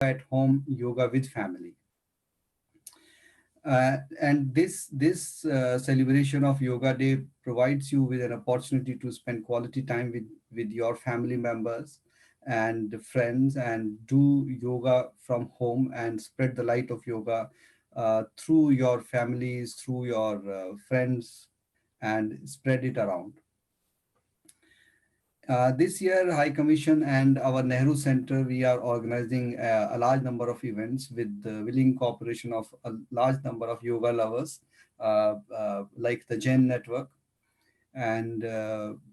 at home yoga with family. And this celebration of Yoga Day provides you with an opportunity to spend quality time with your family members and friends and do yoga from home and spread the light of yoga through your families, through your friends, and spread it around. This year, High Commission and our Nehru Center, we are organizing a large number of events with the willing cooperation of a large number of yoga lovers, like the Jain Network. And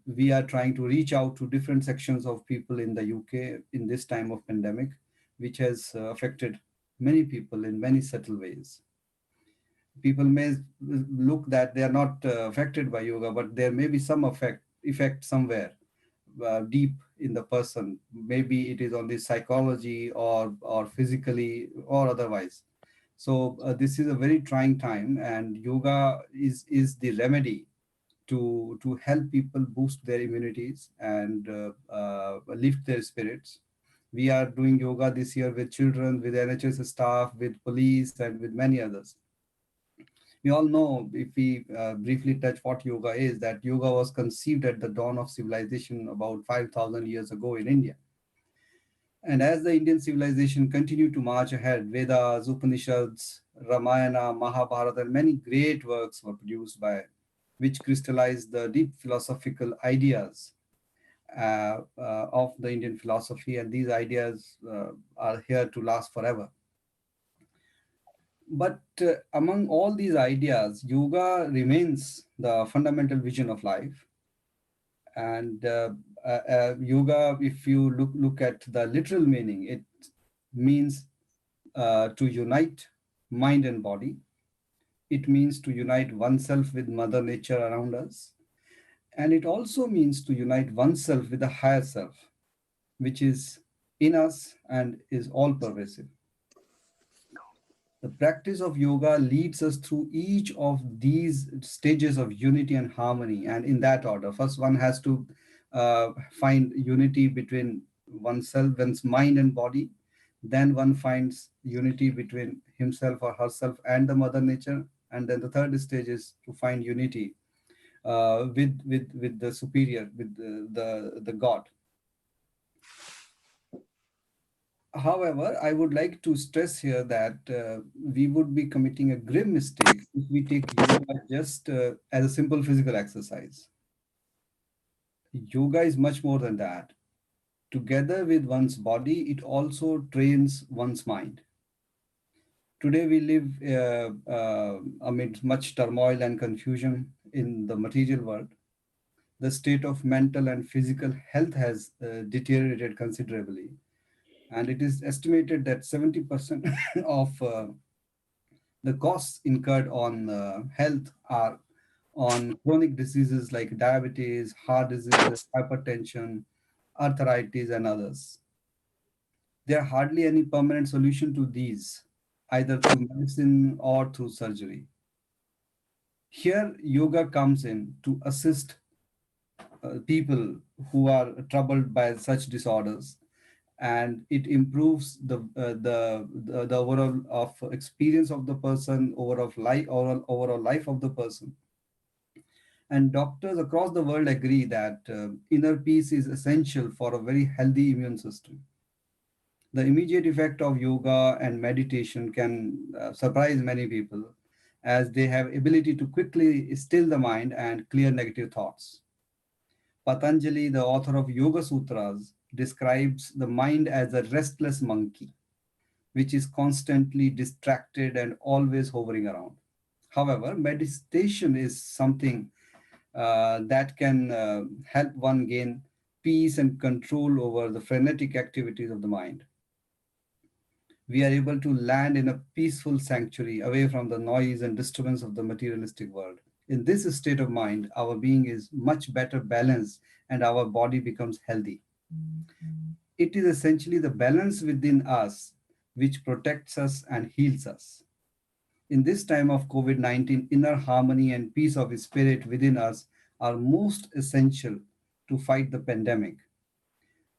we are trying to reach out to different sections of people in the UK in this time of pandemic, which has affected many people in many subtle ways. People may look that they are not affected by yoga, but there may be some effect somewhere deep in the person. Maybe it is on the psychology or physically or otherwise. So this is a very trying time, and yoga is the remedy to help people boost their immunities and lift their spirits. We are doing yoga this year with children, with NHS staff, with police, and with many others. We all know, if we briefly touch what yoga is, that yoga was conceived at the dawn of civilization about 5,000 years ago in India. And as the Indian civilization continued to march ahead, Vedas, Upanishads, Ramayana, Mahabharata, and many great works were produced by which crystallized the deep philosophical ideas of the Indian philosophy, and these ideas are here to last forever. But among all these ideas, yoga remains the fundamental vision of life. And yoga, if you look at the literal meaning, it means to unite mind and body. It means to unite oneself with Mother Nature around us. And it also means to unite oneself with the higher self, which is in us and is all pervasive. The practice of yoga leads us through each of these stages of unity and harmony, and in that order. First, one has to find unity between oneself, one's mind and body. Then one finds unity between himself or herself and the Mother Nature. And then the third stage is to find unity with the superior, with the God. However, I would like to stress here that we would be committing a grim mistake if we take yoga just as a simple physical exercise. Yoga is much more than that. Together with one's body, it also trains one's mind. Today, we live amid much turmoil and confusion in the material world. The state of mental and physical health has deteriorated considerably, and it is estimated that 70% of the costs incurred on health are on chronic diseases like diabetes, heart diseases, hypertension, arthritis, and others. There are hardly any permanent solution to these, either through medicine or through surgery. Here, yoga comes in to assist people who are troubled by such disorders, and it improves the overall of experience of the person, overall life of the person. And doctors across the world agree that inner peace is essential for a very healthy immune system. The immediate effect of yoga and meditation can surprise many people, as they have ability to quickly still the mind and clear negative thoughts. Patanjali, the author of Yoga Sutras, describes the mind as a restless monkey, which is constantly distracted and always hovering around. However, meditation is something that can help one gain peace and control over the frenetic activities of the mind. We are able to land in a peaceful sanctuary away from the noise and disturbance of the materialistic world. In this state of mind, our being is much better balanced and our body becomes healthy. It is essentially the balance within us which protects us and heals us. In this time of COVID 19, inner harmony and peace of spirit within us are most essential to fight the pandemic.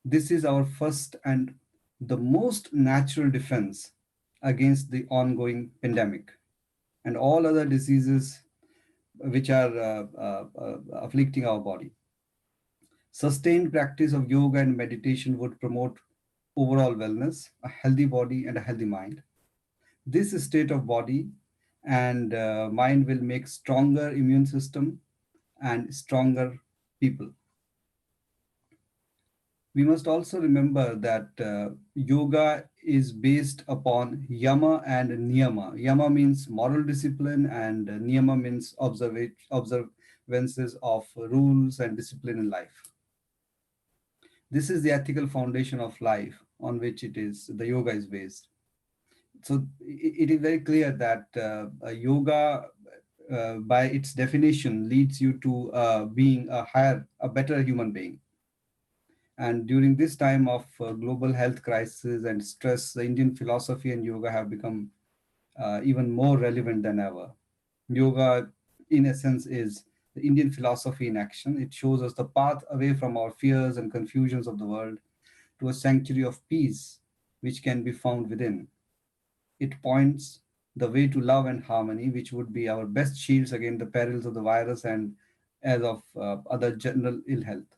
This is our first and the most natural defense against the ongoing pandemic and all other diseases which are afflicting our body. Sustained practice of yoga and meditation would promote overall wellness, a healthy body, and a healthy mind. This state of body and mind will make stronger immune system and stronger people. We must also remember that yoga is based upon yama and niyama. Yama means moral discipline, and niyama means observances of rules and discipline in life. This is the ethical foundation of life on which the yoga is based. So it is very clear that yoga, by its definition, leads you to being a better human being. And during this time of global health crisis and stress, the Indian philosophy and yoga have become even more relevant than ever. Yoga, in essence, is the Indian philosophy in action. It shows us the path away from our fears and confusions of the world to a sanctuary of peace which can be found within. It points the way to love and harmony, which would be our best shields against the perils of the virus and as of other general ill health.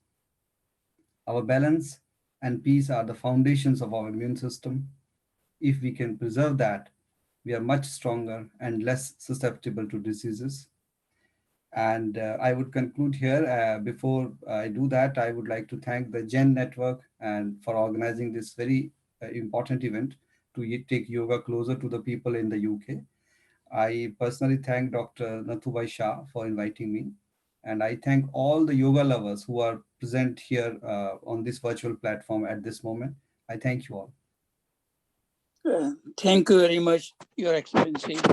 Our balance and peace are the foundations of our immune system. If we can preserve that, we are much stronger and less susceptible to diseases. And I would conclude here. Before I do that, I would like to thank the Gen Network and for organizing this very important event to take yoga closer to the people in the UK. I personally thank Dr. Nathubai Shah for inviting me. And I thank all the yoga lovers who are present here on this virtual platform at this moment. I thank you all. Thank you very much, Your Excellency. It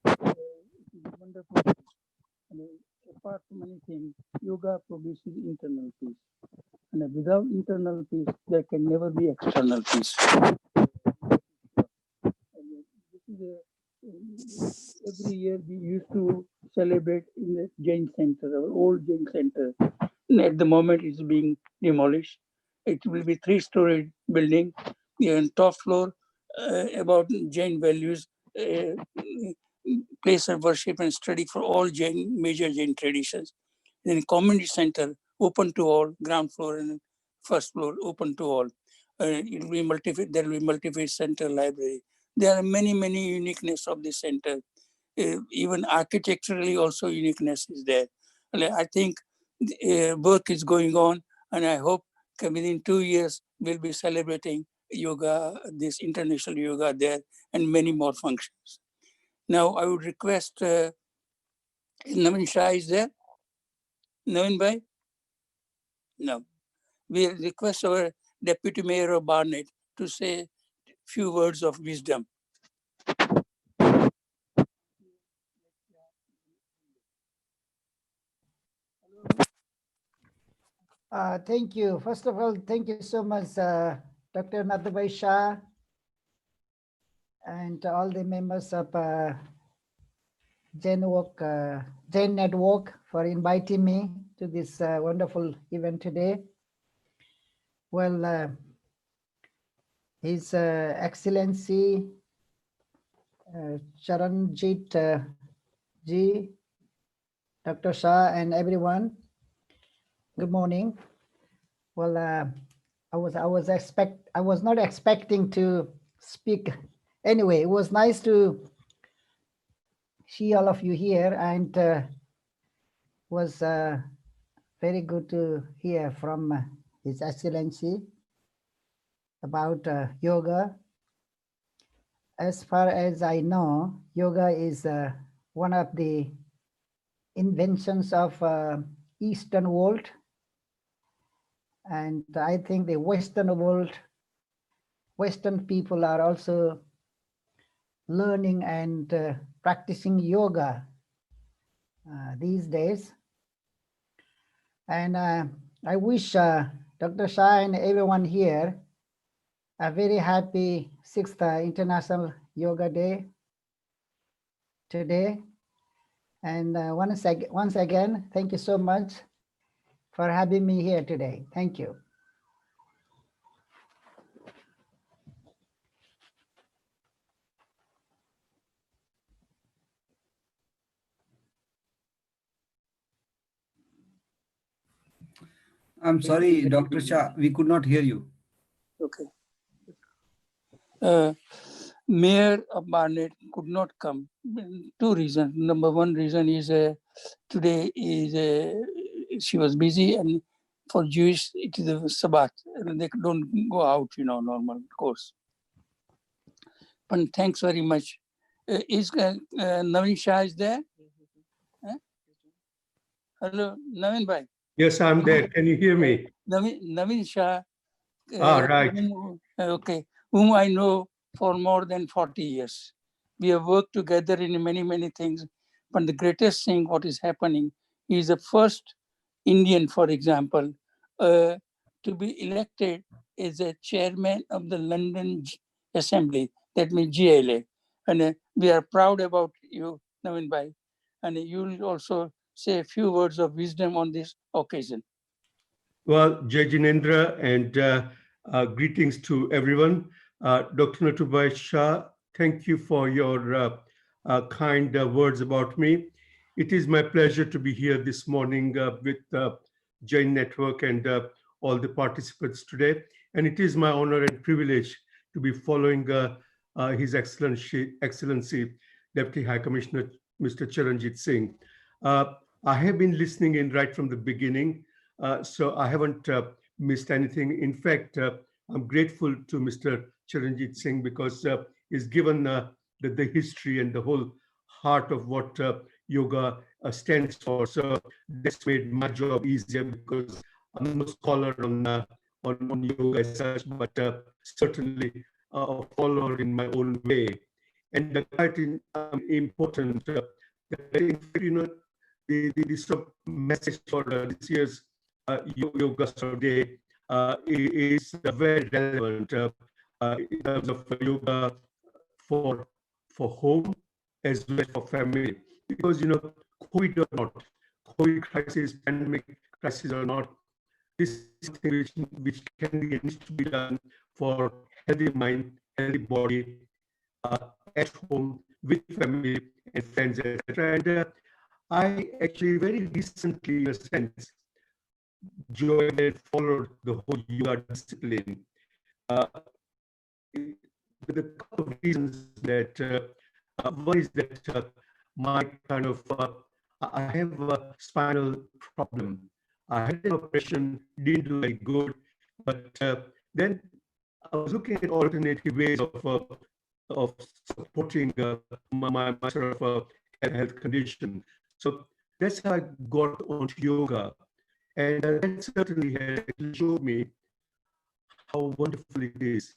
is wonderful. Apart from anything, yoga produces internal peace. And without internal peace, there can never be external peace. This is every year we used to celebrate in the Jain Center, our old Jain Center. At the moment, it's being demolished. It will be 3-story building. On top floor, about Jain values, place of worship and study for all major Jain traditions. Then community center, open to all, ground floor and first floor, open to all. It will be there will be multi-phase center library. There are many uniqueness of this center. Even architecturally also uniqueness is there. I think work is going on, and I hope within 2 years we'll be celebrating yoga, this international yoga there, and many more functions. Now I would request Navin Shah is there? Navin Bhai? No. We request our Deputy Mayor of Barnet to say a few words of wisdom. Thank you. First of all, thank you so much, Dr. Nathubai Shah, and all the members of Jain Network for inviting me to this wonderful event today. Well, His Excellency Charanjit Ji, Dr. Shah, and everyone, good morning. Well, I was not expecting to speak. Anyway, it was nice to see all of you here, and was very good to hear from His Excellency about yoga. As far as I know, yoga is one of the inventions of Eastern world, and I think the Western people are also learning and practicing yoga these days. And I wish Dr. Shah and everyone here a very happy 6th International Yoga Day today. And once again, thank you so much for having me here today. Thank you. I'm sorry, Dr. Shah, we could not hear you. Okay. Mayor of Barnet could not come. Two reasons. Number one reason is today is she was busy, and for Jewish it is a Sabbath, and they don't go out, normal course. But thanks very much. Is Navin Shah is there? Hello, Navin bhai. Yes, I'm there. Can you hear me? Navin Shah. Right. Whom I know for more than 40 years. We have worked together in many, many things. But the greatest thing, what is happening, he is the first Indian, for example, to be elected as a chairman of the London Assembly, that means GLA. And we are proud about you, Navin bhai. And you will also say a few words of wisdom on this occasion. Well, Jai Jinendra, and greetings to everyone. Dr. Nathurbhai Shah, thank you for your kind words about me. It is my pleasure to be here this morning with Jain Network and all the participants today. And it is my honor and privilege to be following His Excellency, Deputy High Commissioner, Mr. Charanjit Singh. I have been listening in right from the beginning. So I haven't missed anything. In fact, I'm grateful to Mr. Charanjit Singh because he's given the history and the whole heart of what yoga stands for. So that's made my job easier because I'm no scholar on yoga as such, but certainly a follower in my own way. And quite important, the sort of message for this year's Yoga Day is very relevant in terms of yoga for home as well as for family. Because, COVID or not, COVID crisis, pandemic crisis or not, this is something which can be and needs to be done for healthy mind, healthy body, at home, with family and friends, etc. And I actually very recently, in a sense, joined and followed the whole yoga discipline. With a couple of reasons that one is that my kind of I have a spinal problem. I had an operation, didn't do very good, but then I was looking at alternative ways of supporting my sort of health condition. So that's how I got onto yoga. And that certainly has showed me how wonderful it is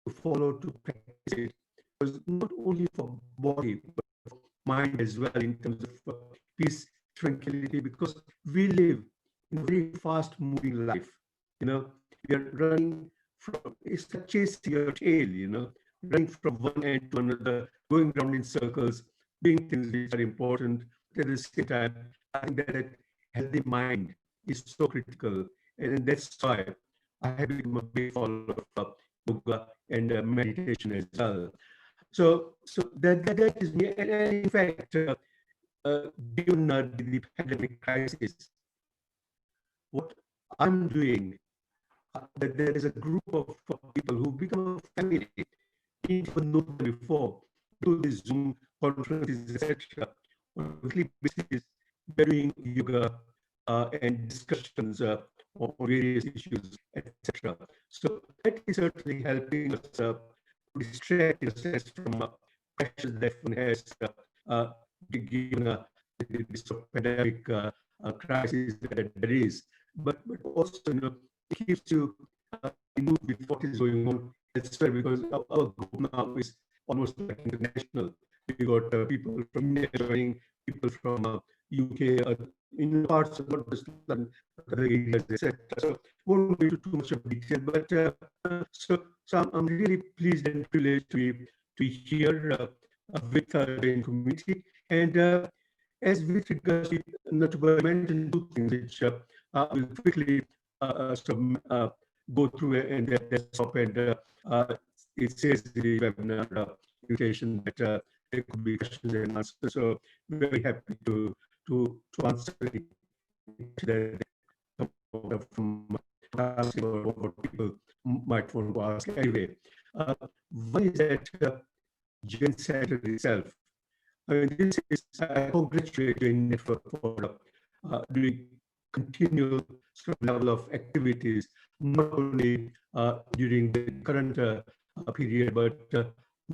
to follow, to practice it. Because not only for body, but for mind as well, in terms of peace, tranquility, because we live in a very fast moving life. We are running from, it's like chasing your tail, running from one end to another, going around in circles, doing things which are important. At the same time, I think that healthy mind is so critical, and that's why I have become a big follower of yoga and meditation as well. So that is me. And in fact, given the pandemic crisis, what I'm doing, that there is a group of people who become a family. Didn't even know them before. Do this Zoom conferences, etc. On a weekly basis, we're doing yoga and discussions on various issues, etc. So that is certainly helping us distract in a sense from pressures that one has given this pandemic crisis that there is. But also, it keeps you in mood with what is going on elsewhere, because our group now is almost like international. We got people from India joining, people from UK, in parts of not just London, other areas, etc. So won't go into too much of detail, but so I'm really pleased and privileged to be here with the community. And as with regards to Nathurbhai mentioned two things which I will quickly go through, and then stop. And it says in the webinar invitation that there could be questions and answers. So very happy to answer that from asking about what people might want to ask anyway. One is that Jain Center itself. I mean, this is, I congratulate Jain Network for doing continual sort of level of activities, not only during the current period, but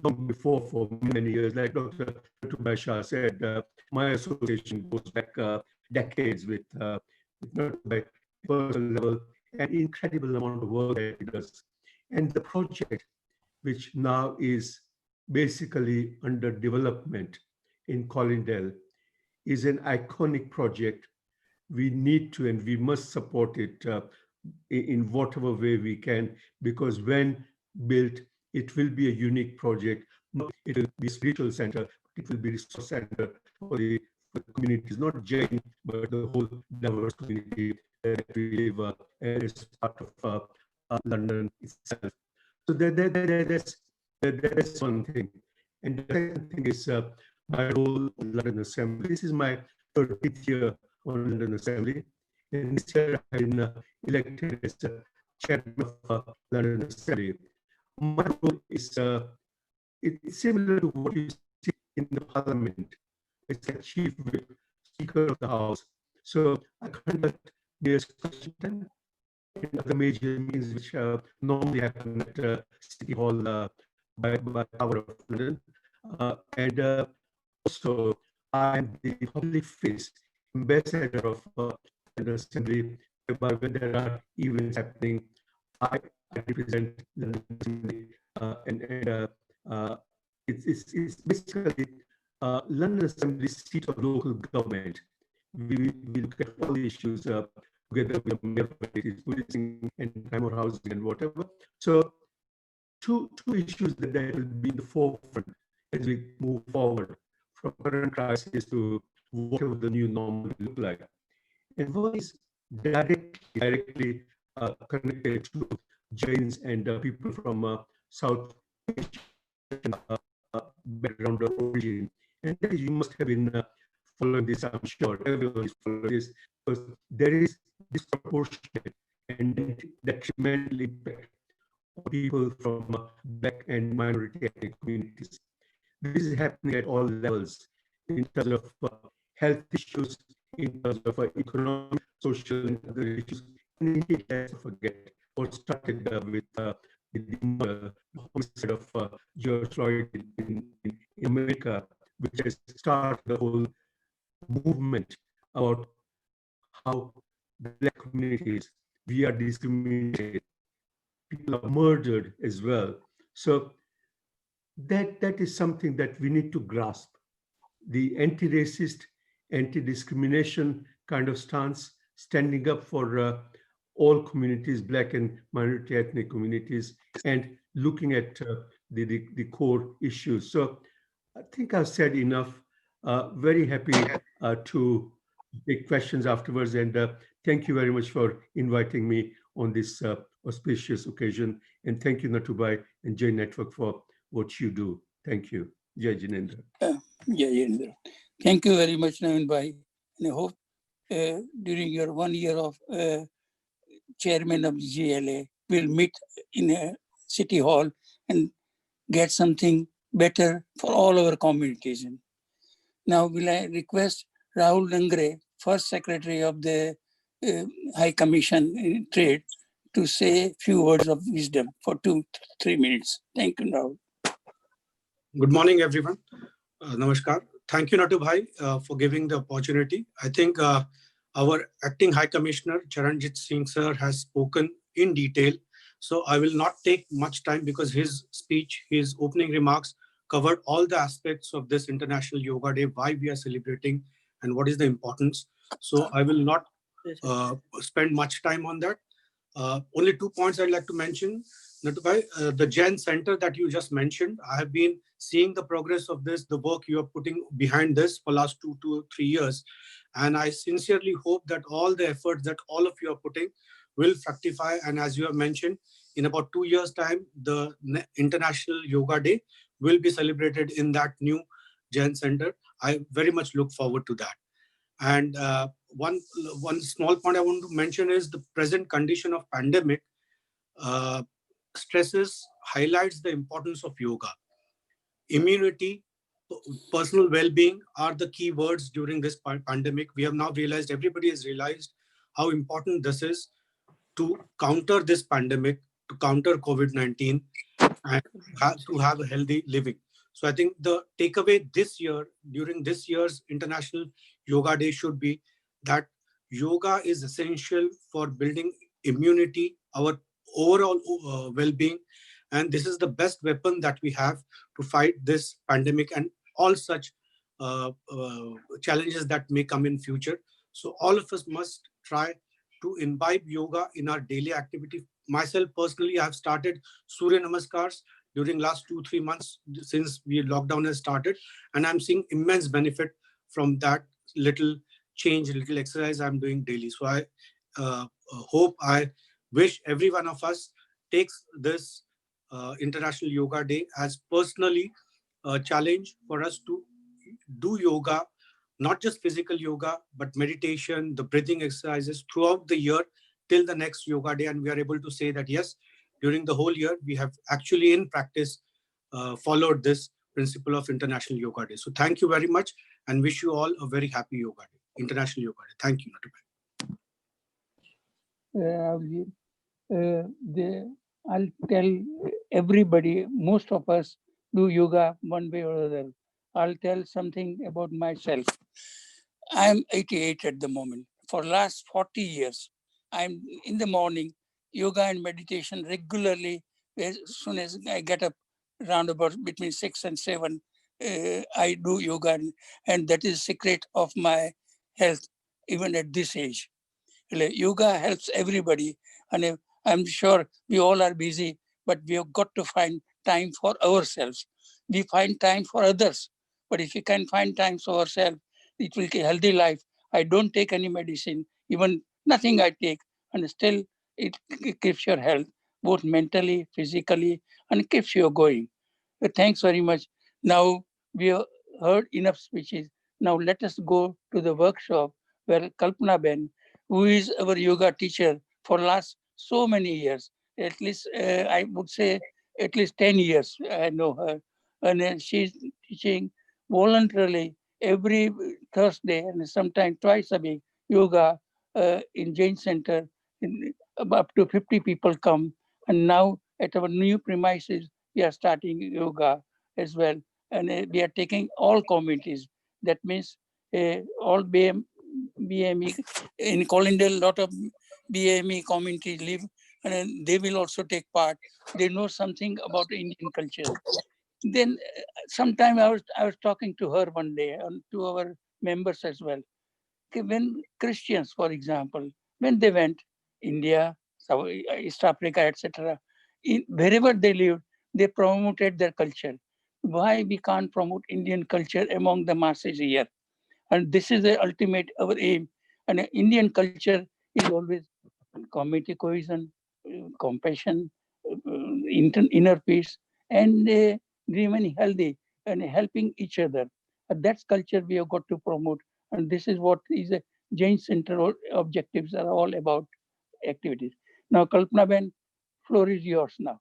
long before, for many years. Like Dr. Nathubai Shah said, my association goes back decades with Nathubai personal level, and incredible amount of work that it does. And the project, which now is basically under development in Collindale, is an iconic project. We need to and we must support it in whatever way we can, because when built, it will be a unique project. It will be a spiritual center, it will be a resource center for the communities, not Jain, but the whole diverse community that we live as part of London itself. So that's one thing. And the second thing is my role in London Assembly. This is my 13th year on London Assembly. And this year I have been elected as chairman of London Assembly. My role is it's similar to what you see in the Parliament. It's like chief whip, speaker of the House. So I conduct mayor's question time and other major meetings which normally happen at City Hall by Tower of London. And also, I'm the public face, ambassador of the Assembly, whereby when there are events happening, I represent London Assembly, it's basically London Assembly seat of local government. We look at all the issues together with the policing and crime or housing and whatever. So two issues that will be in the forefront as we move forward from current crisis to whatever the new normal will look like. And one is directly connected to Jains and people from South Asian background or origin. And that is, you must have been following this, I'm sure everyone is following this, because there is disproportionate and detrimental impact on people from Black and minority ethnic communities. This is happening at all levels in terms of health issues, in terms of economic, social, and other issues. And indeed, let's not forget what started with the homicide of George Floyd in America, which has started the whole movement about how Black communities, we are discriminated, people are murdered as well. So that is something that we need to grasp. The anti-racist, anti-discrimination kind of stance, standing up for all communities, Black and minority ethnic communities, and looking at the core issues. So I think I've said enough. Very happy to take questions afterwards. And thank you very much for inviting me on this auspicious occasion. And thank you, Nathubai and Jain Network, for what you do. Thank you. Jai Jinendra. Jai Jinendra. Thank you very much, Naveen Bhai. And I hope during your 1 year of chairman of GLA, we'll meet in a city hall and get something better for all our communities. Now, will I request Rahul Langre, first secretary of the High Commission in Trade, to say a few words of wisdom for 2-3 minutes. Thank you, Rahul. Good morning, everyone. Namaskar. Thank you, Nathu Bhai, for giving the opportunity. I think our acting High Commissioner, Charanjit Singh sir, has spoken in detail. So I will not take much time because his speech, his opening remarks covered all the aspects of this International Yoga Day, why we are celebrating and what is the importance. So I will not spend much time on that. Only 2 points I'd like to mention. Nathu Bhai, the Jain Center that you just mentioned, I have been seeing the progress of this, the work you are putting behind this for last 2 to 3 years. And I sincerely hope that all the efforts that all of you are putting will fructify. And as you have mentioned, in about 2 years' time, the International Yoga Day will be celebrated in that new Jain Center. I very much look forward to that. And one small point I want to mention is the present condition of pandemic stresses, highlights the importance of yoga. Immunity, personal well-being are the key words during this pandemic. We have now realized, everybody has realized how important this is to counter this pandemic, to counter COVID-19, and to have a healthy living. So I think the takeaway this year, during this year's International Yoga Day, should be that yoga is essential for building immunity, our overall well-being, and this is the best weapon that we have to fight this pandemic and all such challenges that may come in future. So all of us must try to imbibe yoga in our daily activity. Myself personally, I have started Surya Namaskars during last 2-3 months since lockdown has started, and I'm seeing immense benefit from that little change, little exercise I'm doing daily. So I I wish every one of us takes this International Yoga Day as personally a challenge for us to do yoga, not just physical yoga, but meditation, the breathing exercises throughout the year till the next yoga day. And we are able to say that, yes, during the whole year, we have actually in practice followed this principle of International Yoga Day. So thank you very much and wish you all a very happy Yoga Day, International Yoga Day. Thank you, Natubhai. I'll tell everybody, most of us do yoga one way or other. I'll tell something about myself. I'm 88 at the moment. For last 40 years, I'm in the morning, yoga and meditation regularly. As soon as I get up, round about between 6 and 7, I do yoga, and that is secret of my health, even at this age. Yoga helps everybody, and I'm sure we all are busy, but we have got to find time for ourselves. We find time for others, but if we can find time for ourselves, it will be a healthy life. I don't take any medicine, even nothing I take, and still it keeps your health, both mentally, physically, and keeps you going. Thanks very much. Now we have heard enough speeches. Now let us go to the workshop where Kalpana Ben, who is our yoga teacher for last so many years, at least I would say at least 10 years I know her, and she's teaching voluntarily every Thursday and sometimes twice a week yoga in Jain Center. Up to 50 people come, and now at our new premises we are starting yoga as well, and we are taking all communities. That means all BME in Colindale, lot of BME communities live, and they will also take part. They know something about Indian culture. Then sometime I was talking to her one day, and to our members as well. When Christians, for example, when they went India, East Africa, etc., wherever they lived, they promoted their culture. Why we can't promote Indian culture among the masses here? And this is the ultimate our aim. And Indian culture is always community cohesion, compassion, inner peace, and remaining healthy and helping each other. And that's culture we have got to promote. And this is what is a Jain Center objectives are all about activities. Now, Kalpana Ben, floor is yours now.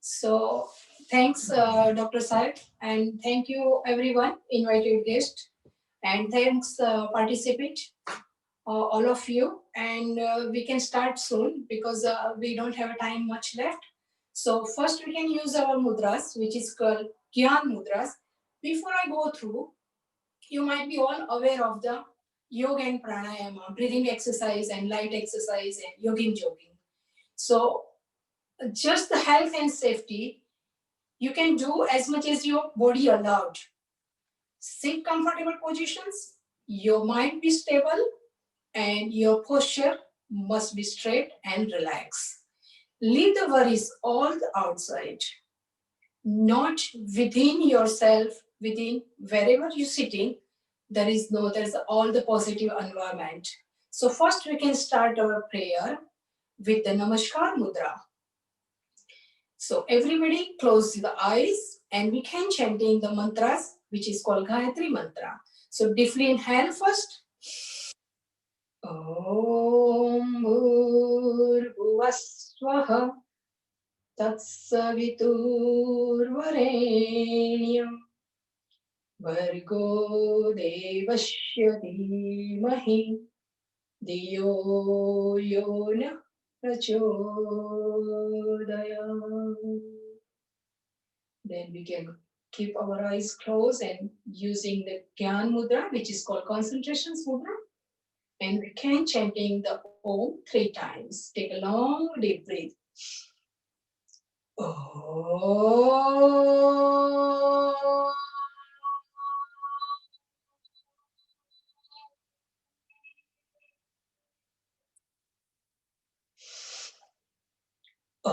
So thanks, Dr. Saib, and thank you everyone, invited guest, and thanks participant, all of you. And we can start soon because we don't have time much left. So first we can use our mudras, which is called Gyan mudras. Before I go through, you might be all aware of the yoga and pranayama, breathing exercise and light exercise and yogin jogging. So just the health and safety, you can do as much as your body allowed. Sit comfortable positions, your mind be stable, and your posture must be straight and relaxed. Leave the worries all outside, not within yourself, within wherever you're sitting. There's all the positive environment. So first we can start our prayer with the Namaskar Mudra. So everybody close the eyes and we can chanting the mantras, which is called Gayatri mantra. So deeply inhale first. Om Bhurvasvaha Tatsaviturvarenyam Vargo Devasya Dhimahi Diyo Yona Prachodayam. Then we can keep our eyes closed and using the Gyan Mudra, which is called concentration mudra. And we can chanting the Om 3 times. Take a long deep breath. Om. Om. Om.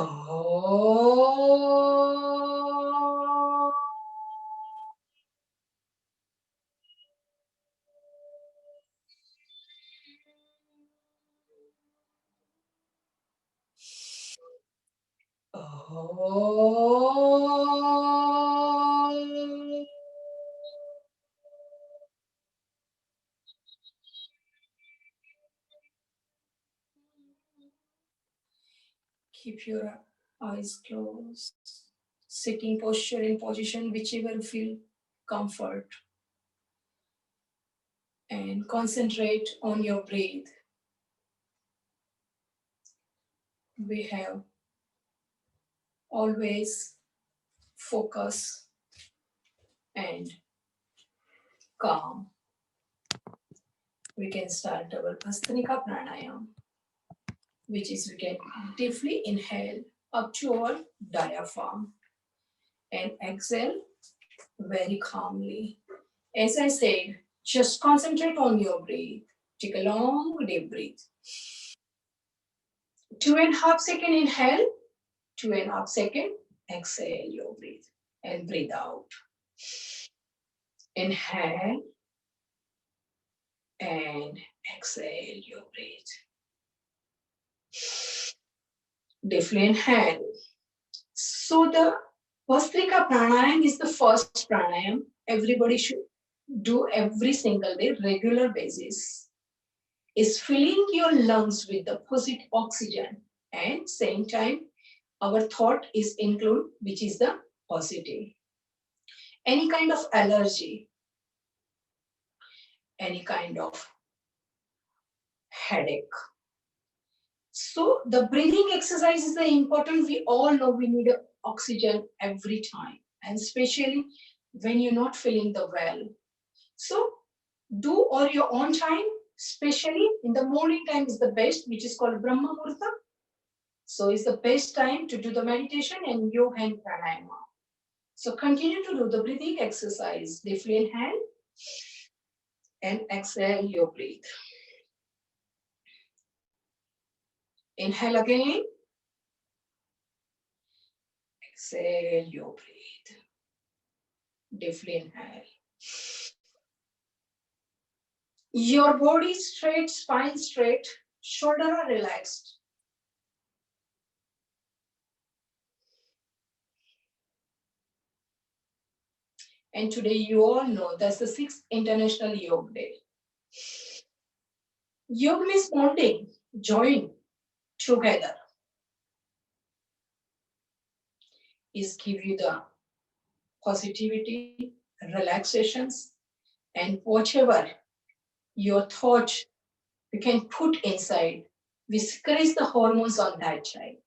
Keep your eyes closed. Sitting posture in position, whichever you feel comfort. And concentrate on your breath. We have always focus and calm. We can start our Bhastrika Pranayam, which is we can deeply inhale up to our diaphragm and exhale very calmly. As I said, just concentrate on your breath. Take a long deep breath. 2.5 seconds inhale, 2.5 seconds exhale your breath and breathe out. Inhale and exhale your breath. Deeply inhale. So the Bhastrika Pranayam is the first pranayam everybody should do every single day, regular basis. Is filling your lungs with the positive oxygen and same time our thought is include, which is the positive. Any kind of allergy, any kind of headache. So the breathing exercise is the important. We all know we need oxygen every time, and especially when you're not feeling the well. So do all your own time, especially in the morning time is the best, which is called Brahma Muhurta. So it's the best time to do the meditation and yoga and pranayama. So continue to do the breathing exercise. Deeply inhale and exhale your breath. Inhale again. Exhale your breath. Deeply inhale. Your body straight, spine straight, shoulder are relaxed. And today you all know that's the 6th International Yoga Day. Yoga means bonding, join together. Is give you the positivity, relaxations, and whatever your thought you can put inside, we increase the hormones on that side.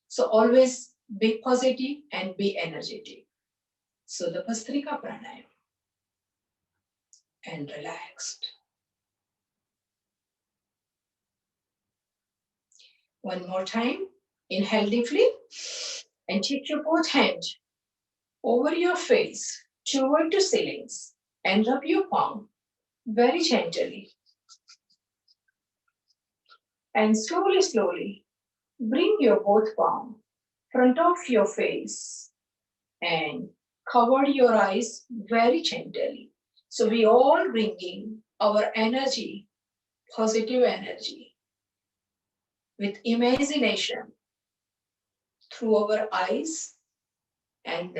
So always be positive and be energetic. So the Bhastrika Pranayam and relaxed. One more time, inhale deeply and take your both hands over your face toward the ceilings and rub your palm very gently. And slowly, slowly bring your both palm front of your face and cover your eyes very gently. So we all bringing our energy, positive energy with imagination through our eyes and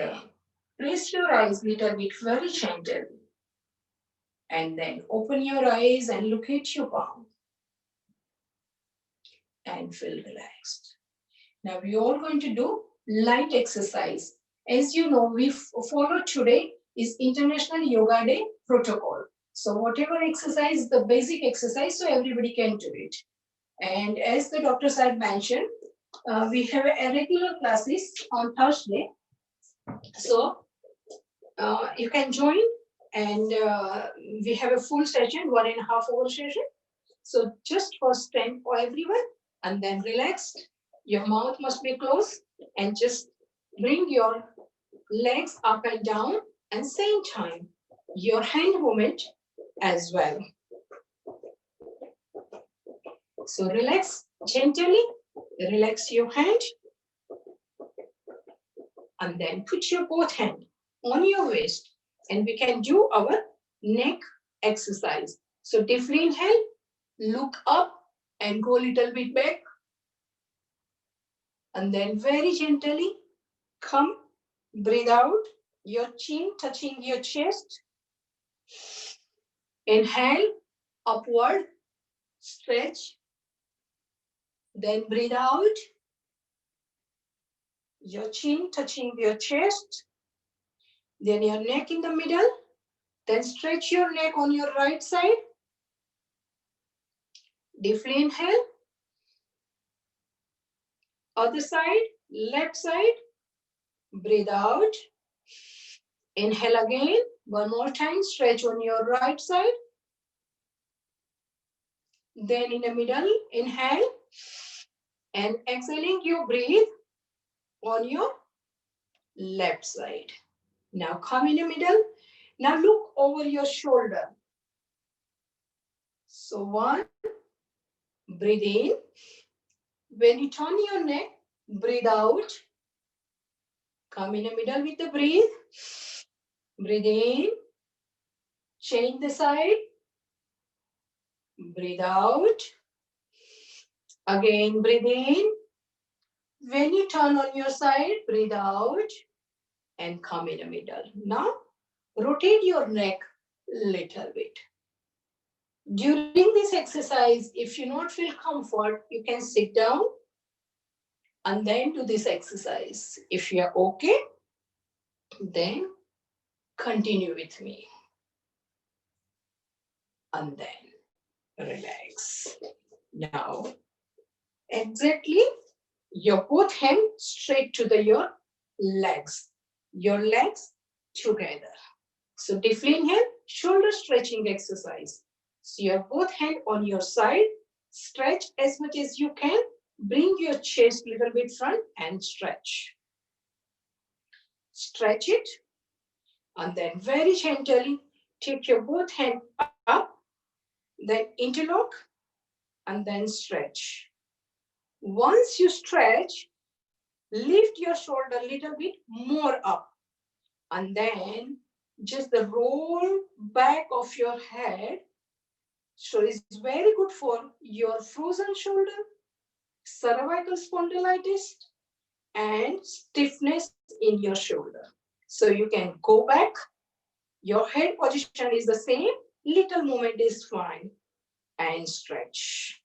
rest your eyes little bit very gently. And then open your eyes and look at your palm and feel relaxed. Now we are going to do light exercise. As you know, we follow today is International Yoga Day protocol. So whatever exercise, the basic exercise, so everybody can do it. And as the doctor had mentioned, we have a regular classes on Thursday. So you can join, and we have a full session, 1.5 hour session. So just first time for everyone, and then relaxed. Your mouth must be closed, and just bring your legs up and down, and same time, your hand movement as well. So relax gently, relax your hand, and then put your both hand on your waist, and we can do our neck exercise. So deeply inhale, look up and go a little bit back, and then very gently come, breathe out, your chin touching your chest. Inhale, upward, stretch, then breathe out, your chin touching your chest, then your neck in the middle, then stretch your neck on your right side. Deeply inhale, other side, left side, breathe out, inhale again, one more time, stretch on your right side, then in the middle, inhale, and exhaling, you breathe on your left side. Now come in the middle. Now look over your shoulder. So one, breathe in. When you turn your neck, breathe out. Come in the middle with the breathe. Breathe in. Change the side. Breathe out. Again, breathe in. When you turn on your side, breathe out and come in the middle. Now, rotate your neck a little bit. During this exercise, if you not feel comfort, you can sit down and then do this exercise. If you are okay, then continue with me. And then relax. Now, exactly, your both hands straight to your legs. Your legs together. So deeply inhale, shoulder stretching exercise. So your both hand on your side, stretch as much as you can. Bring your chest a little bit front and stretch. Stretch it, and then very gently take your both hand up, then interlock, and then stretch. Once you stretch, lift your shoulder a little bit more up, and then just the roll back of your head. So it's very good for your frozen shoulder, cervical spondylitis, and stiffness in your shoulder. So you can go back. Your head position is the same. Little movement is fine. And stretch.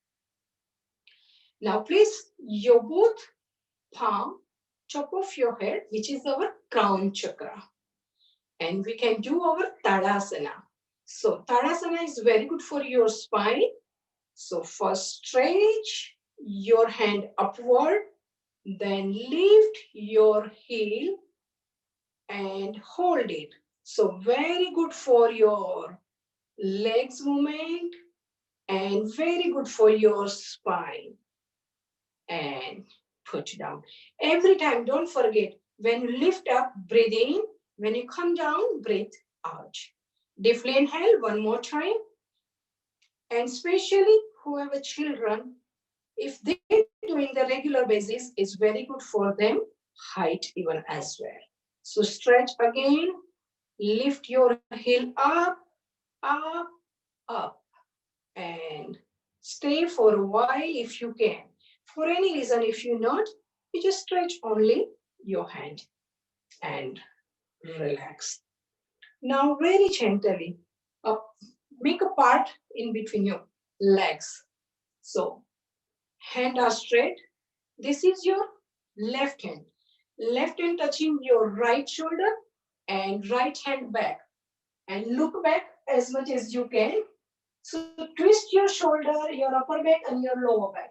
Now please, your both palm, top of your head, which is our crown chakra. And we can do our Tadasana. So Tadasana is very good for your spine. So first stretch your hand upward, then lift your heel and hold it. So very good for your legs movement and very good for your spine. And put it down. Every time, don't forget, when you lift up, breathe in. When you come down, breathe out. Deeply inhale one more time. And especially who have children, if they're doing the regular basis, it's very good for them, height even as well. So stretch again, lift your heel up, up, up, and stay for a while if you can. For any reason, if you're not, You just stretch only your hand and relax. Now very gently, make a part in between your legs. So hand are straight. This is your left hand. Left hand touching your right shoulder and right hand back. And look back as much as you can. So twist your shoulder, your upper back and your lower back.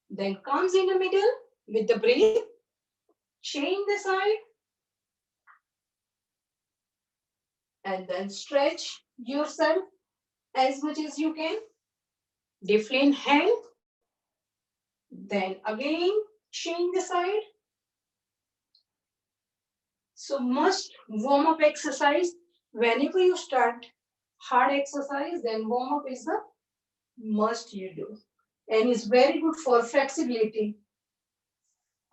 Then comes in the middle with the breath. Change the side. And then stretch yourself as much as you can. Deflate hand. Then again, change the side. So must warm up exercise. Whenever you start hard exercise, then warm up is the must you do. And it's very good for flexibility.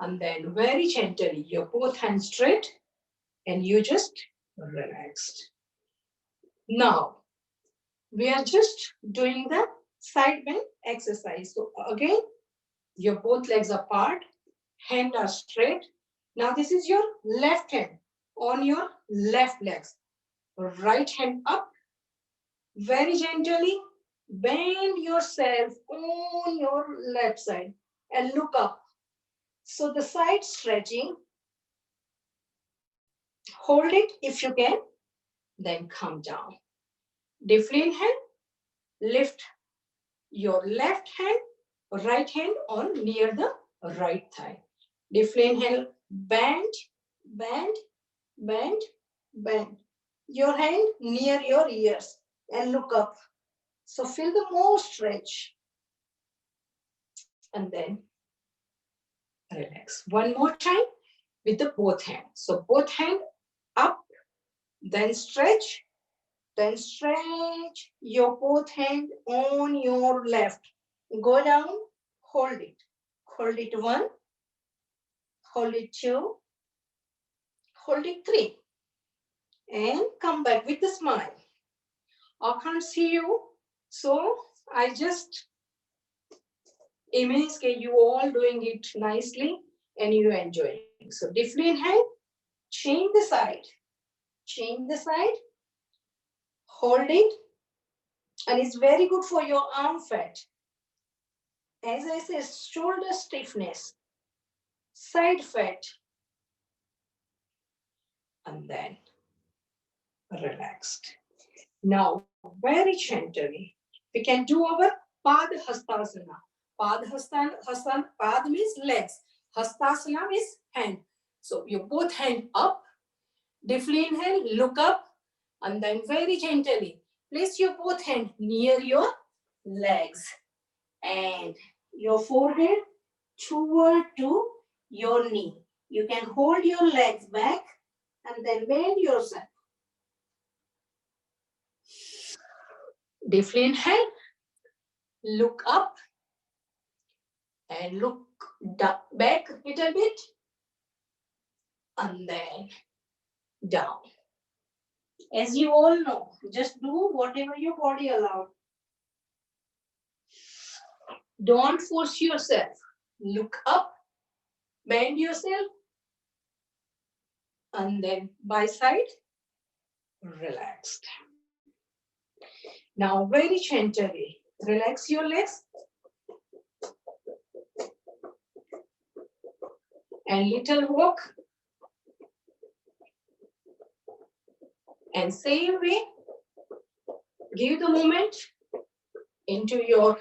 And then very gently, your both hands straight and you just relaxed. Now, we are just doing the side bend exercise. So again, your both legs apart, hands are straight. Now this is your left hand on your left legs. Right hand up, very gently bend yourself on your left side and look up. So the side stretching, hold it if you can, then come down. Deflate hand, lift your left hand, right hand on near the right thigh. Deflate hand, bend, bend, bend, bend. Your hand near your ears and look up. So feel the more stretch. And then relax. One more time with the both hands. So both hands up, then stretch your both hand on your left. Go down, hold it. Hold it 1, hold it 2, hold it 3. And come back with a smile. I can't see you, so I just imagine you all doing it nicely and you enjoying. So deflate hand, change the side, hold it, and it's very good for your arm fat. As I said, shoulder stiffness, side fat, and then relaxed. Now, very gently, we can do our Padhastasana. Pad means legs. Hastasana means hand. So you both hand up, deflate hand, look up, and then very gently place your both hand near your legs and your forehead toward to your knee. You can hold your legs back and then bend yourself. Deflate hand, look up and look back a little bit and then down. As you all know, just do whatever your body allows. Don't force yourself. Look up, bend yourself, and then by side, relaxed. Now very gently, relax your legs. And little walk. And same way, give the movement into your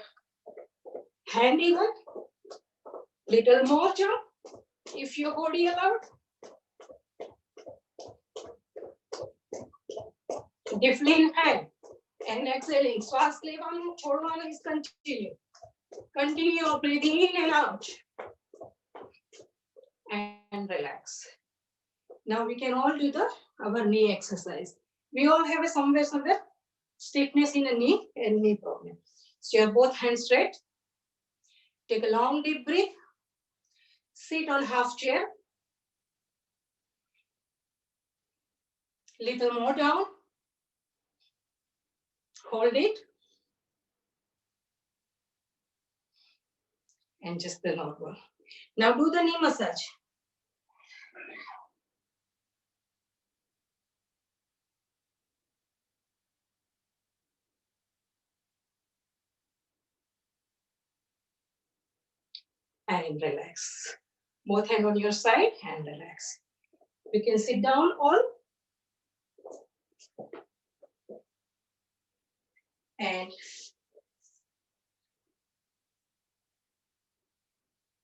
hand even. Little more jump, if your body allowed. Deflate hand and exhaling. Swas levanu, chodvanu is continue. Continue your breathing in and out. And relax. Now we can all do our knee exercise. We all have somewhere stiffness in the knee and knee problem. So you have both hands straight. Take a long deep breath. Sit on half chair. Little more down. Hold it. and just the normal. Now do the knee massage. And relax. Both hand on your side and relax. You can sit down all. And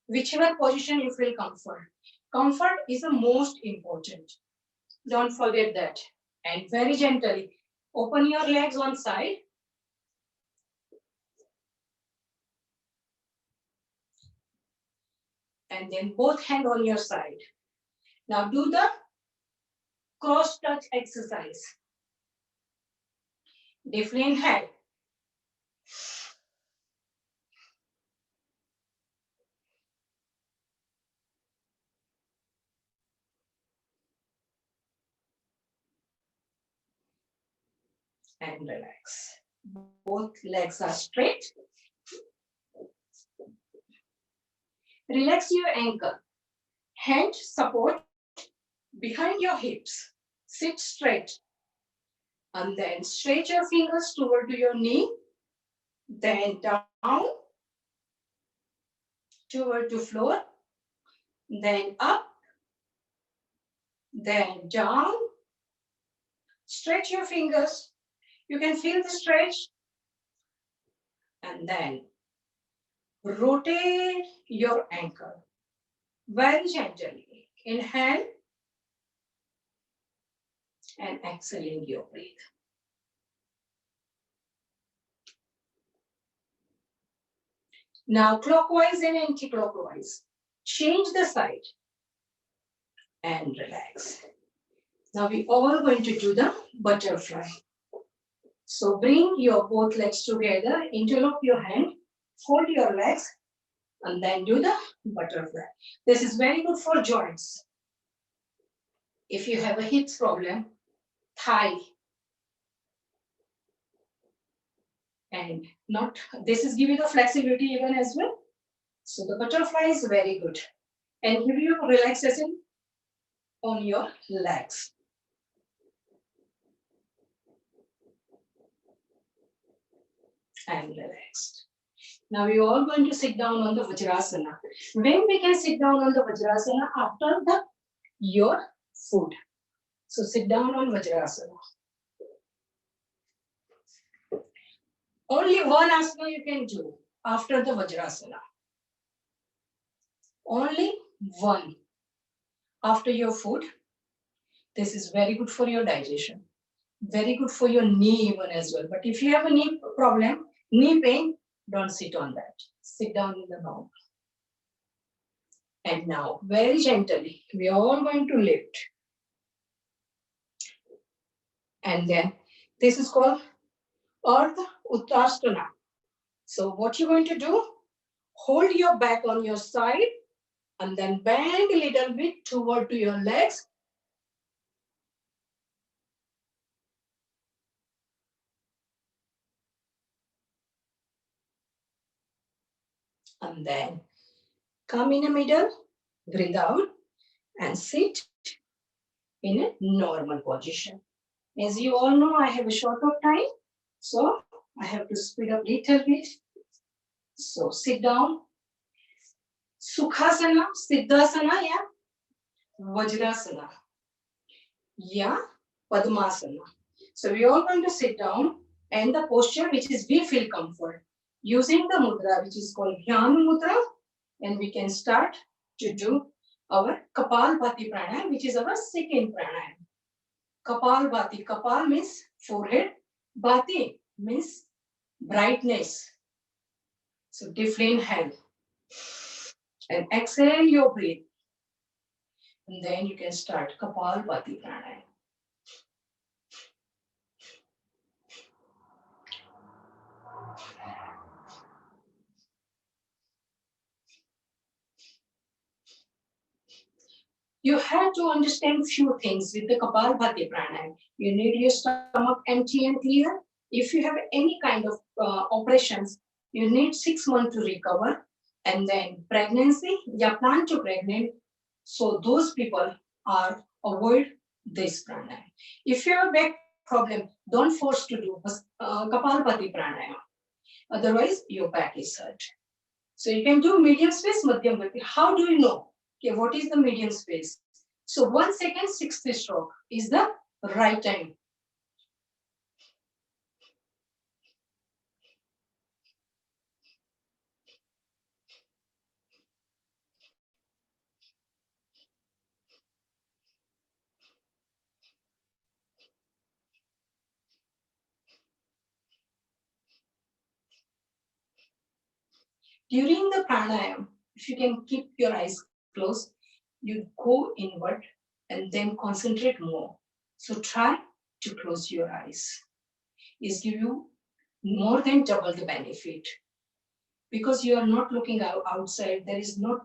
whichever position you feel comfort. Comfort is the most important. Don't forget that. And very gently, open your legs one side. And then both hand on your side. Now do the cross touch exercise. Deeply inhale. And relax. Both legs are straight. Relax your ankle. Hand support behind your hips. Sit straight. And then stretch your fingers toward your knee. Then down toward the floor. Then up. Then down. Stretch your fingers. You can feel the stretch. And then rotate your ankle very gently. Inhale and exhaling your breath. Now clockwise and anti-clockwise. Change the side and relax. Now we all going to do the butterfly. So bring your both legs together, interlock your hand, fold your legs, and then do the butterfly. This is very good for joints. If you have a hips problem, thigh, and not, this is give you the flexibility even as well. So the butterfly is very good and give you relaxation on your legs. And relaxed. Now we are all going to sit down on the Vajrasana. When we can sit down on the Vajrasana? After your food. So sit down on Vajrasana. Only one asana you can do after the Vajrasana. Only one after your food. This is very good for your digestion. Very good for your knee even as well. But if you have a knee problem, knee pain, don't sit on that. Sit down in the normal. And now, very gently, we are all going to lift. And then, this is called Ardha Uttasana. So what you're going to do, hold your back on your side, and then bend a little bit toward to your legs. And then come in the middle, breathe out, and sit in a normal position. As you all know, I have a short of time, so I have to speed up a little bit. So sit down. Sukhasana, Siddhasana, yeah. Vajrasana, yeah. Padmasana. So we are all going to sit down and the posture which is we feel comfort. Using the mudra which is called Jnana Mudra, and we can start to do our Kapalbhati Pranayam, which is our second pranayam. Kapalbhati, Kapal means forehead, Bhati means brightness. So deeply inhale and exhale your breath. And then you can start Kapalbhati Pranayam. You have to understand few things with the Kapalbhati Pranayam. You need your stomach empty and clear. If you have any kind of operations, you need 6 months to recover. and then pregnancy, yeah, plan to pregnant. So those people are avoid this pranayama. If you have back problem, don't force to do Kapalabhati pranayama. Otherwise, your back is hurt. So you can do medium space, madhyam gati. How do you know? Okay, what is the medium space? So 1 second, 60 stroke is the right time. During the pranayam, if you can keep your eyes closed, you go inward and then concentrate more. So try to close your eyes. It's give you more than double the benefit. Because you are not looking outside, there is not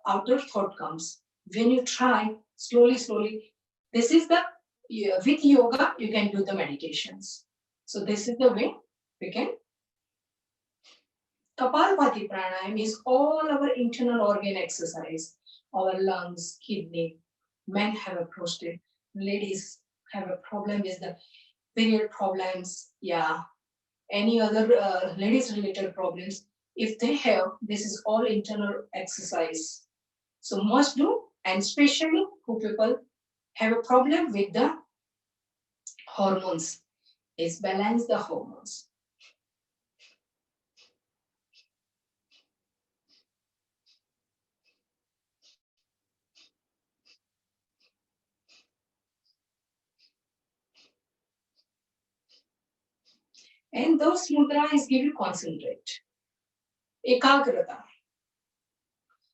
outer thought comes. When you try slowly, slowly, this is the, with yoga, you can do the meditations. So this is the way we can. Kapalabhati pranayam is all our internal organ exercise. Our lungs, kidney, men have a prostate, ladies have a problem with the period problems, yeah, any other ladies related problems. If they have, this is all internal exercise. So must do, and especially who people have a problem with the hormones, is balance the hormones. And those mudras give you concentrate, ekagrata.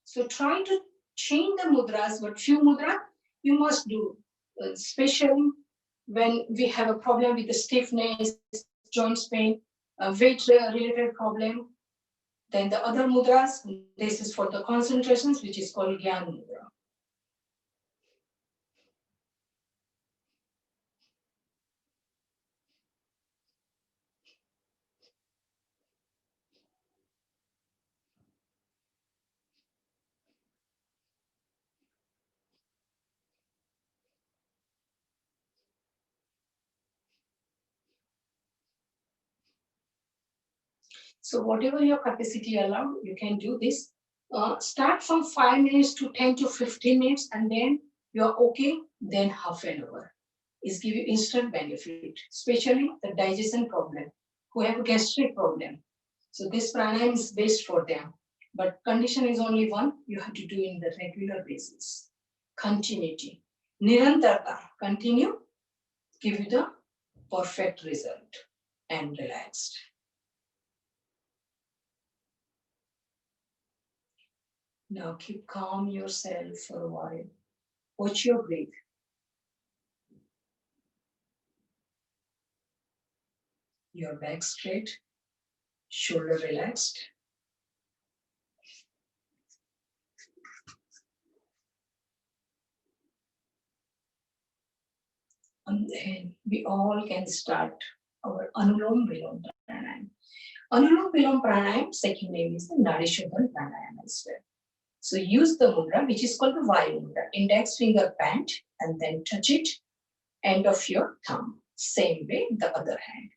So try to change the mudras, but few mudra you must do, especially when we have a problem with the stiffness, joints pain, weight related problem. Then the other mudras, this is for the concentrations, which is called Gyan Mudra. So whatever your capacity allow, you can do this. Start from 5 minutes to 10 to 15 minutes, and then you're okay, then half an hour. Is give you instant benefit, especially the digestion problem, who have a gastric problem. So this pranayam is best for them. But condition is only one, you have to do in the regular basis. Continuity. Nirantarta, continue, give you the perfect result and relaxed. Now keep calm yourself for a while. Watch your breath. Your back straight, shoulder relaxed. And then we all can start our Anulom Vilom Pranayam. Anulom Vilom Pranayam, second name is the Nadi Shodhan Pranayam as well. So use the mudra, which is called the Vayu mudra. Index finger bend and then touch it, end of your thumb. Same way, the other hand.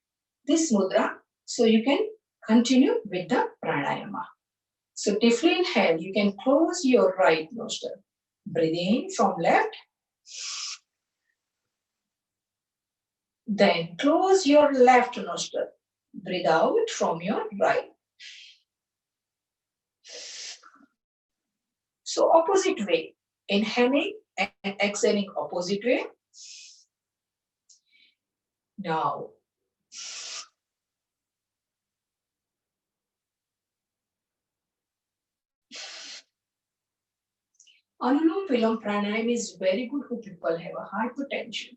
This mudra, so you can continue with the pranayama. So deeply inhale, you can close your right nostril. Breathe in from left. Then close your left nostril. Breathe out from your right. So opposite way, inhaling and exhaling opposite way. Now, Anulom Vilom Pranayam is very good for people who have a hypertension.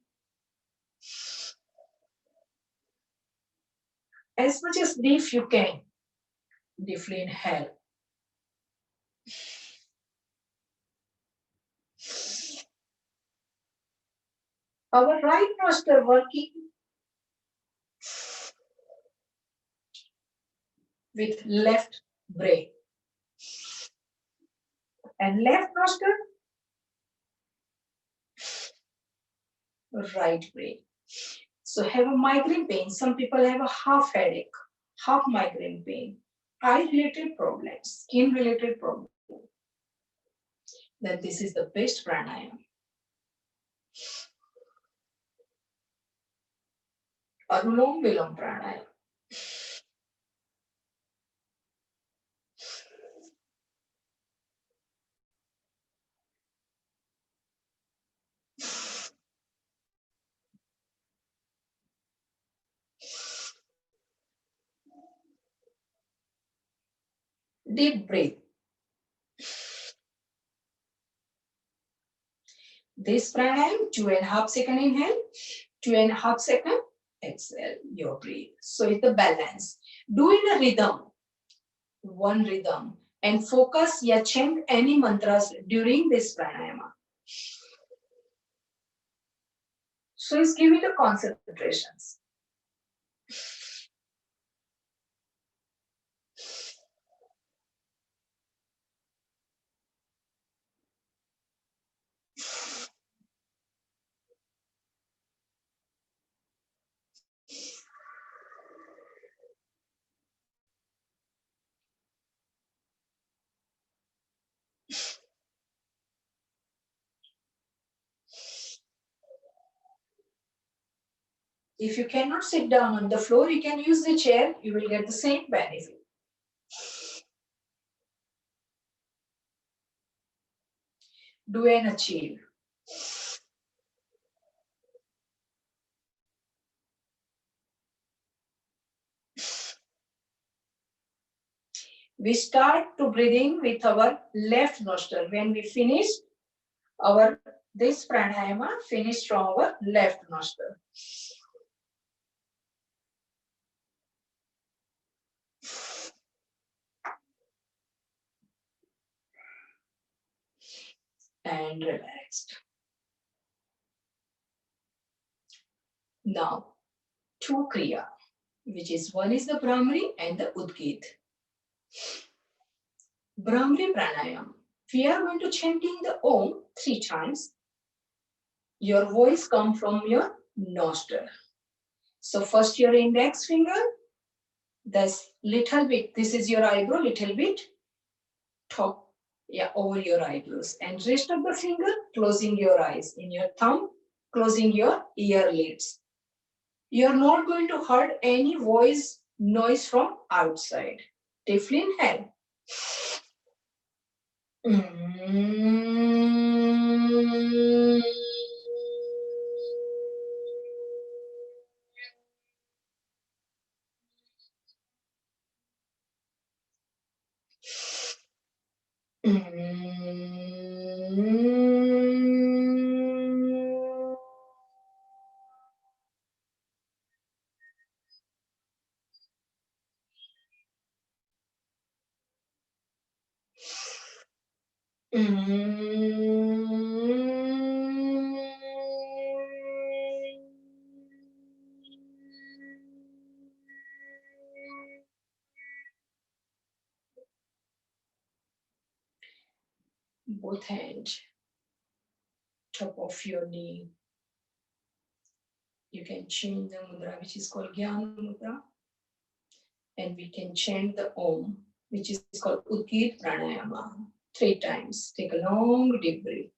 As much as deep you can, deeply inhale. Our right nostril working with left brain. And left nostril, right brain. So have a migraine pain. Some people have a half headache, half migraine pain, eye-related problems, skin-related problems. Then this is the best pranayama. Anulom Vilom pranayama. Deep breath. This pranayama, 2.5 second inhale, 2.5 second exhale your breath. So it's the balance. Do in a rhythm, one rhythm, and focus या chant any mantras during this pranayama. So it's giving the concentrations. If you cannot sit down on the floor, you can use the chair, you will get the same benefit. Do and achieve. We start to breathing with our left nostril. When we finish our this pranayama, finish from our left nostril. And relaxed. Now, two kriya, which is one is the Brahmari and the Udgit. Brahmari pranayam. We are going to chanting the Om 3 times. Your voice comes from your nostril. So first your index finger, this little bit, this is your eyebrow, little bit top, yeah, over your eyebrows, and rest of the finger closing your eyes, in your thumb closing your ear lids. You're not going to hear any voice noise from outside. Deeply inhale. Both hands, top of your knee. You can change the mudra, which is called Jnana Mudra. And we can chant the Om, which is called Udgit Pranayama, 3 times. Take a long deep breath.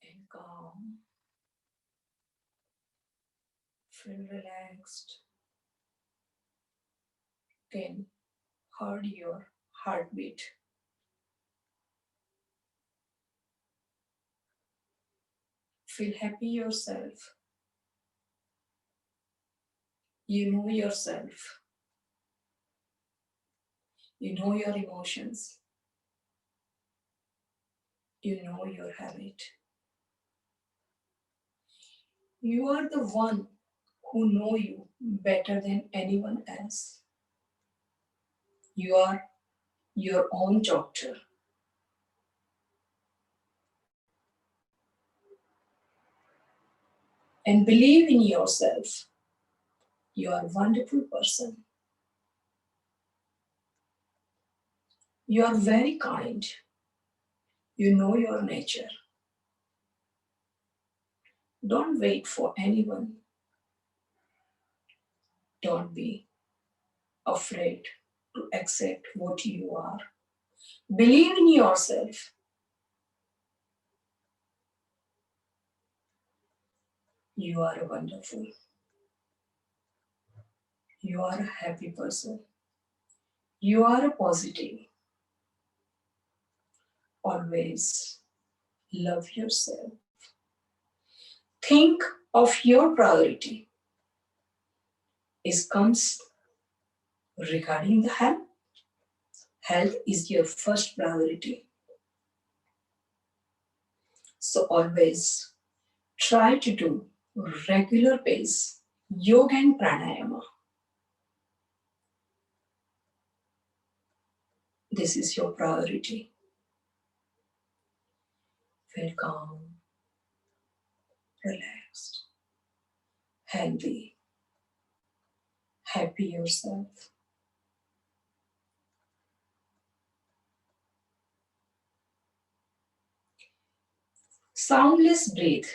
And calm. Feel relaxed. Can heard your heartbeat. Feel happy yourself. You know yourself. You know your emotions. You know your habit. You are the one who know you better than anyone else. You are your own doctor. And believe in yourself. You are a wonderful person. You are very kind. You know your nature. Don't wait for anyone. Don't be afraid to accept what you are. Believe in yourself. You are wonderful. You are a happy person. You are a positive. Always love yourself. Think of your priority. It comes regarding the health. Health is your first priority. So always try to do regular pace yoga and pranayama. This is your priority. Feel calm, relaxed, healthy, happy yourself. Soundless breathe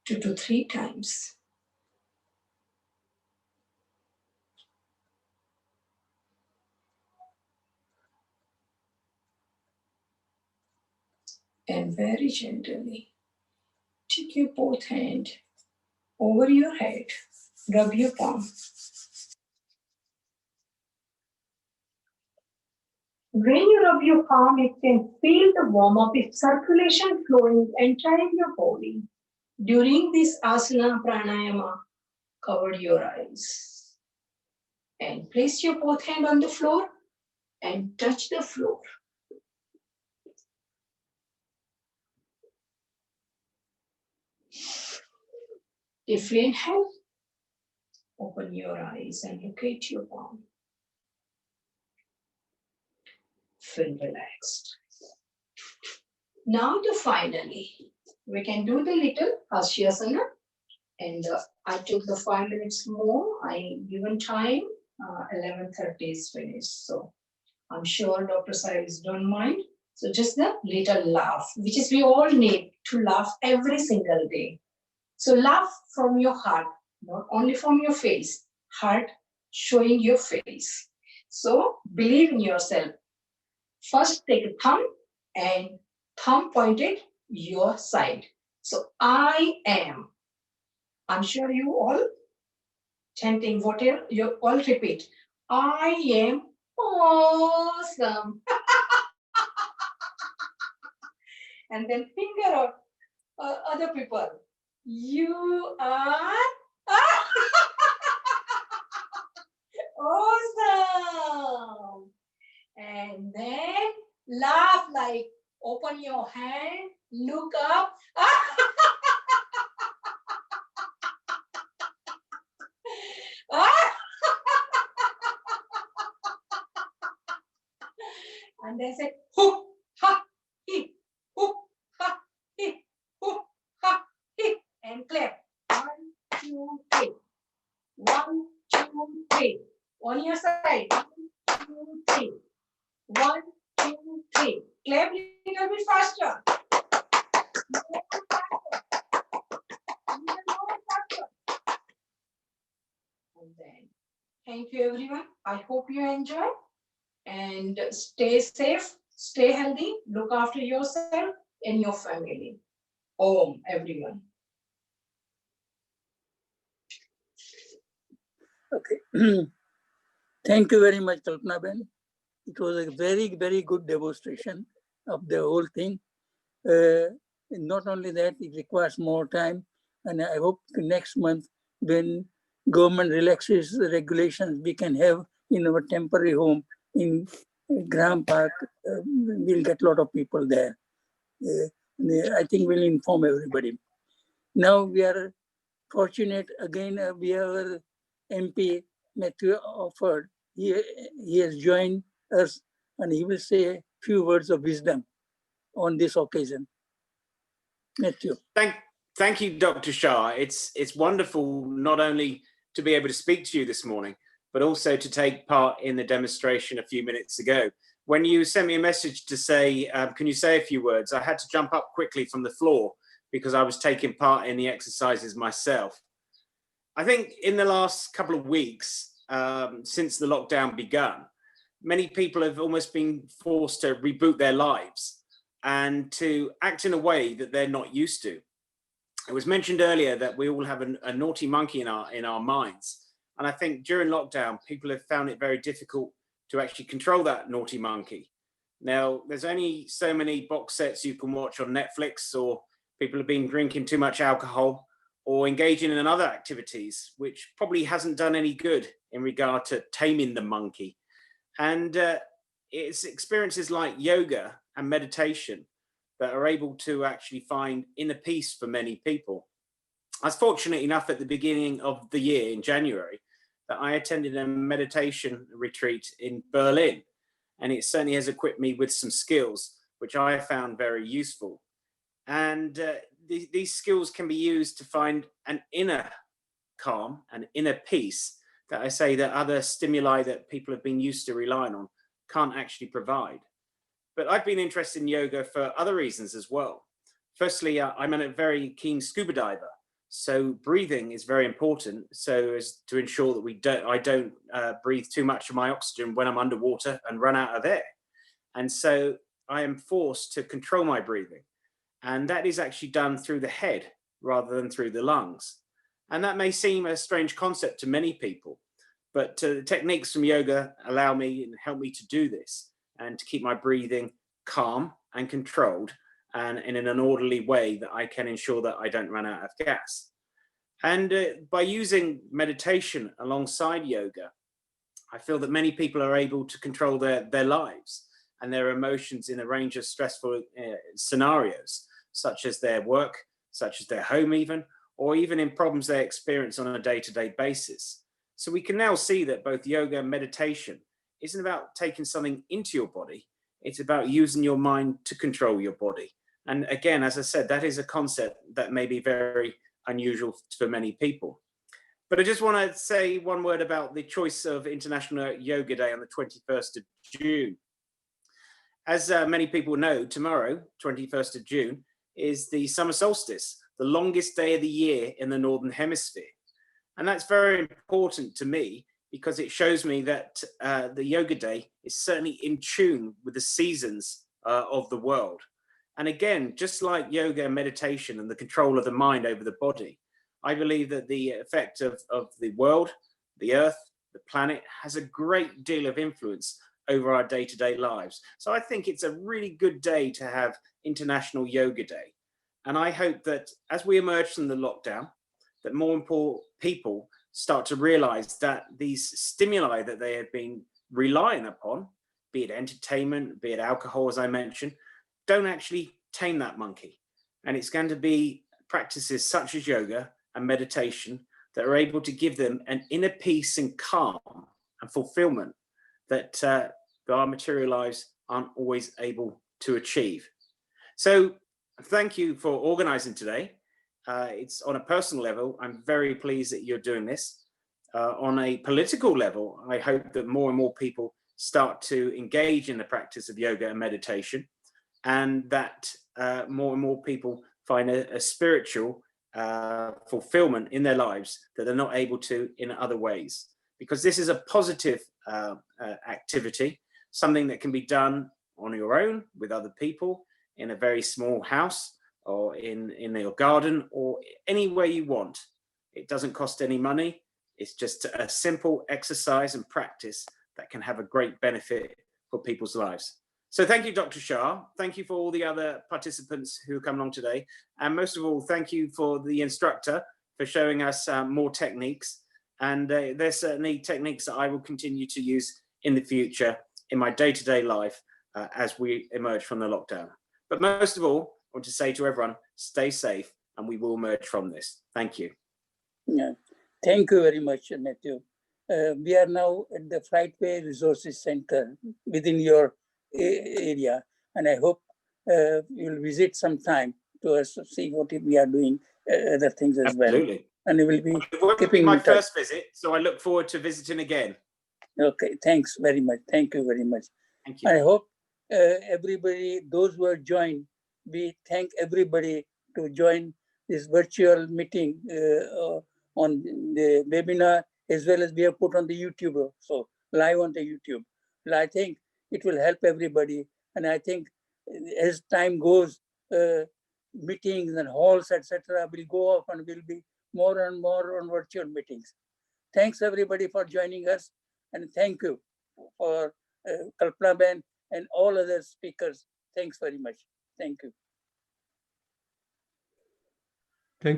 2 to 3 times. And very gently take your both hand over your head, rub your palm. When you rub your palm, you can feel the warmth of its circulation flowing entire your body. During this asana pranayama, cover your eyes and place your both hand on the floor and touch the floor. If you inhale, open your eyes and look at your palm. Feel relaxed. Now finally, we can do the little Hasyasana. And I took the 5 minutes more. I given time, 11:30 is finished. So I'm sure Dr. Saibs don't mind. So just the little laugh, which is we all need to laugh every single day. So laugh from your heart, not only from your face, heart showing your face. So believe in yourself. First take a thumb and thumb pointed your side. So I am. I'm sure you all chanting whatever you all repeat. I am awesome. And then finger out other people. You are awesome. And then laugh like open your hand, look up. And then say, hoo, ha, he, hoo, ha, he, hoo, ha, he, and clap. 1, 2, 3. 1, 2, 3. On your side. 1, 2, 3. 1, 2, 3. Clap a little bit faster. And then, thank you everyone. I hope you enjoy. And stay safe, stay healthy, look after yourself and your family. Om, everyone. Okay. Thank you very much, Kalpana Ben. It was a very, very good demonstration of the whole thing. Not only that, it requires more time. And I hope next month, when government relaxes the regulations, we can have in our temporary home in Gram Park, we'll get a lot of people there. I think we'll inform everybody. Now we are fortunate again, we have our MP Matthew Offord. He has joined us and he will say a few words of wisdom on this occasion. Matthew. Thank you, Dr. Shah. It's wonderful not only to be able to speak to you this morning, but also to take part in the demonstration a few minutes ago. When you sent me a message to say, can you say a few words? I had to jump up quickly from the floor because I was taking part in the exercises myself. I think in the last couple of weeks, since the lockdown began, many people have almost been forced to reboot their lives and to act in a way that they're not used to. It was mentioned earlier that we all have a naughty monkey in our minds. And I think during lockdown, people have found it very difficult to actually control that naughty monkey. Now, there's only so many box sets you can watch on Netflix, or people have been drinking too much alcohol or engaging in other activities, which probably hasn't done any good in regard to taming the monkey. And it's experiences like yoga and meditation that are able to actually find inner peace for many people. I was fortunate enough at the beginning of the year in January that I attended a meditation retreat in Berlin, and it certainly has equipped me with some skills which I found very useful. And these skills can be used to find an inner calm, an inner peace that I say that other stimuli that people have been used to relying on can't actually provide. But I've been interested in yoga for other reasons as well. Firstly, I'm a very keen scuba diver. So breathing is very important, so as to ensure that I don't breathe too much of my oxygen when I'm underwater and run out of air. And so I am forced to control my breathing. And that is actually done through the head rather than through the lungs. And that may seem a strange concept to many people, but the techniques from yoga allow me and help me to do this and to keep my breathing calm and controlled and in an orderly way that I can ensure that I don't run out of gas. And by using meditation alongside yoga, I feel that many people are able to control their lives and their emotions in a range of stressful scenarios, such as their work, such as their home even, or even in problems they experience on a day-to-day basis. So we can now see that both yoga and meditation isn't about taking something into your body, it's about using your mind to control your body. And again, as I said, that is a concept that may be very unusual for many people. But I just want to say one word about the choice of International Yoga Day on the 21st of June. As many people know, tomorrow, 21st of June, is the summer solstice, the longest day of the year in the Northern Hemisphere. And that's very important to me because it shows me that the Yoga Day is certainly in tune with the seasons of the world. And again, just like yoga and meditation and the control of the mind over the body, I believe that the effect of the world, the earth, the planet has a great deal of influence over our day-to-day lives. So I think it's a really good day to have International Yoga Day. And I hope that as we emerge from the lockdown, that more important people start to realize that these stimuli that they have been relying upon, be it entertainment, be it alcohol, as I mentioned, don't actually tame that monkey. And it's going to be practices such as yoga and meditation that are able to give them an inner peace and calm and fulfillment that our material lives aren't always able to achieve. So thank you for organizing today. It's on a personal level, I'm very pleased that you're doing this. On a political level, I hope that more and more people start to engage in the practice of yoga and meditation, and that more and more people find a spiritual fulfillment in their lives that they're not able to in other ways. Because this is a positive activity, something that can be done on your own with other people in a very small house or in your garden or any way you want. It doesn't cost any money. It's just a simple exercise and practice that can have a great benefit for people's lives. So thank you, Dr. Shah. Thank you for all the other participants who come along today. And most of all, thank you for the instructor for showing us more techniques. And there's certainly techniques that I will continue to use in the future in my day-to-day life as we emerge from the lockdown. But most of all, I want to say to everyone, stay safe and we will emerge from this. Thank you. Yeah. Thank you very much, Matthew. We are now at the Flightway Resources Center within your area, and I hope you'll visit sometime to us to see what we are doing, other things as Absolutely. well. And we will be It won't be keeping my in touch. first visit, so I look forward to visiting again. Okay, thanks very much. Thank you very much. Thank you. I hope everybody, those who are joined, we thank everybody to join this virtual meeting on the webinar, as well as we have put on the YouTube, so live on the YouTube. Well, I think it will help everybody. And I think as time goes, meetings and halls, etc., will go up and will be more and more on virtual meetings. Thanks everybody for joining us. And thank you for Kalpana Ben and all other speakers. Thanks very much. Thank you.